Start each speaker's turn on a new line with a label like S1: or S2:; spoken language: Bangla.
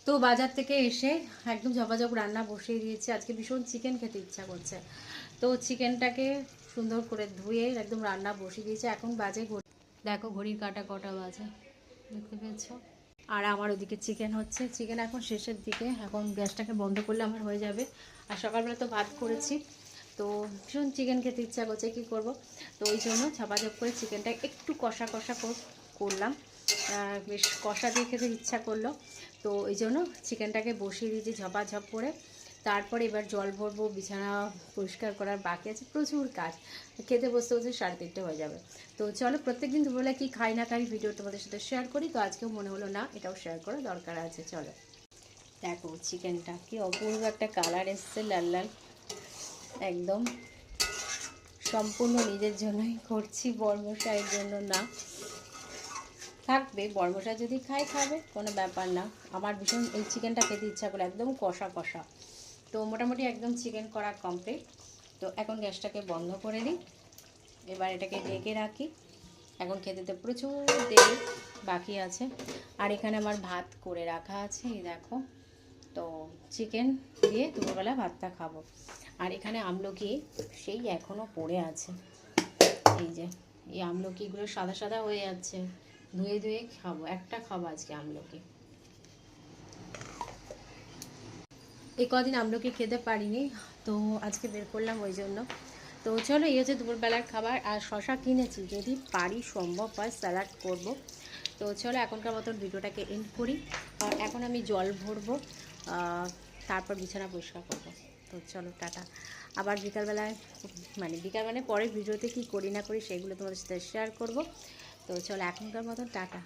S1: তো বাজার থেকে এসে একদম ঝপাঝপ রান্না বসিয়ে দিয়েছি। আজকে ভীষণ চিকেন খেতে ইচ্ছা করছে, তো চিকেনটাকে সুন্দর করে ধুয়ে একদম রান্না বসিয়ে দিয়েছি। এখন বাজে দেখো ঘড়ির কাঁটা কটা বাজে, দেখতে পেয়েছো? আর আমার ওদিকে চিকেন হচ্ছে, চিকেন এখন শেষের দিকে, এখন গ্যাসটাকে বন্ধ করলে আমার হয়ে যাবে। আর সকালবেলা তো ভাত করেছি, তো ভীষণ চিকেন খেতে ইচ্ছা করছে, কী করব। তো ওই জন্য ঝাপাঝপ করে চিকেনটা একটু কষা কষা করলাম, বেশ কষা দিয়ে খেতে ইচ্ছা করলো। তো ওই জন্য চিকেনটাকে বসিয়ে দিয়েছি ঝপাঝপ করে। তারপরে এবার জল ভরবো, বিছানা পরিষ্কার করার বাকি আছে, প্রচুর কাজ। খেতে বসতে বসতে 3:30 হয়ে যাবে। তো চলো, প্রত্যেকদিন দুপুরবেলা কি খাই না খাই ভিডিও তোমাদের সাথে শেয়ার করি, তো আজকেও মনে হলো না এটাও শেয়ার করা দরকার আছে। চলো দেখো চিকেনটা কি অপূর্ব একটা কালার এসছে, লাল লাল একদম। সম্পূর্ণ নিজের জন্যই করছি, বর্মশাইয়ের জন্য না। থাকবে, বর্মশাই যদি খায় খাবে, কোনো ব্যাপার না। আমার ভীষণ এই চিকেনটা খেতে ইচ্ছা করে, একদম কষা কষা। তো মোটামুটি একদম চিকেন করা কমপ্লিট। তো এখন গ্যাসটাকে বন্ধ করে দিই, এবার এটাকে ঢেকে রাখি। এখন খেতে তো প্রচুর দেরি বাকি আছে। আর এখানে আমার ভাত করে রাখা আছে, এই দেখো। তো চিকেন দিয়ে দুপুরবেলা ভাতটা খাবো। আর এখানে আমলকি সেই এখনও পড়ে আছে, এই যে এই আমলকিগুলো সাদা সাদা হয়ে যাচ্ছে, ধুয়ে ধুয়ে খাবো। একটা খাবো আজকে আমলকি, এই কদিন আমলকি খেতে পারিনি, তো আজকে বের করলাম ওই জন্য। তো চলো, এই হচ্ছে দুপুরবেলার খাবার। আর শশা কিনেছি, যদি পারি সম্ভব হয় স্যালাড করব। তো চলো এখনকার মতন ভিডিওটাকে এন্ড করি। আর এখন আমি জল ভরবো, তারপর বিছানা পরিষ্কার করবো। তো চলো টাটা। আবার বিকালবেলায়, বিকাল মানে পরের ভিডিওতে কি করি না করি সেগুলো তোমাদের সাথে শেয়ার করব। তো চলো এখনকার মতন টাটা।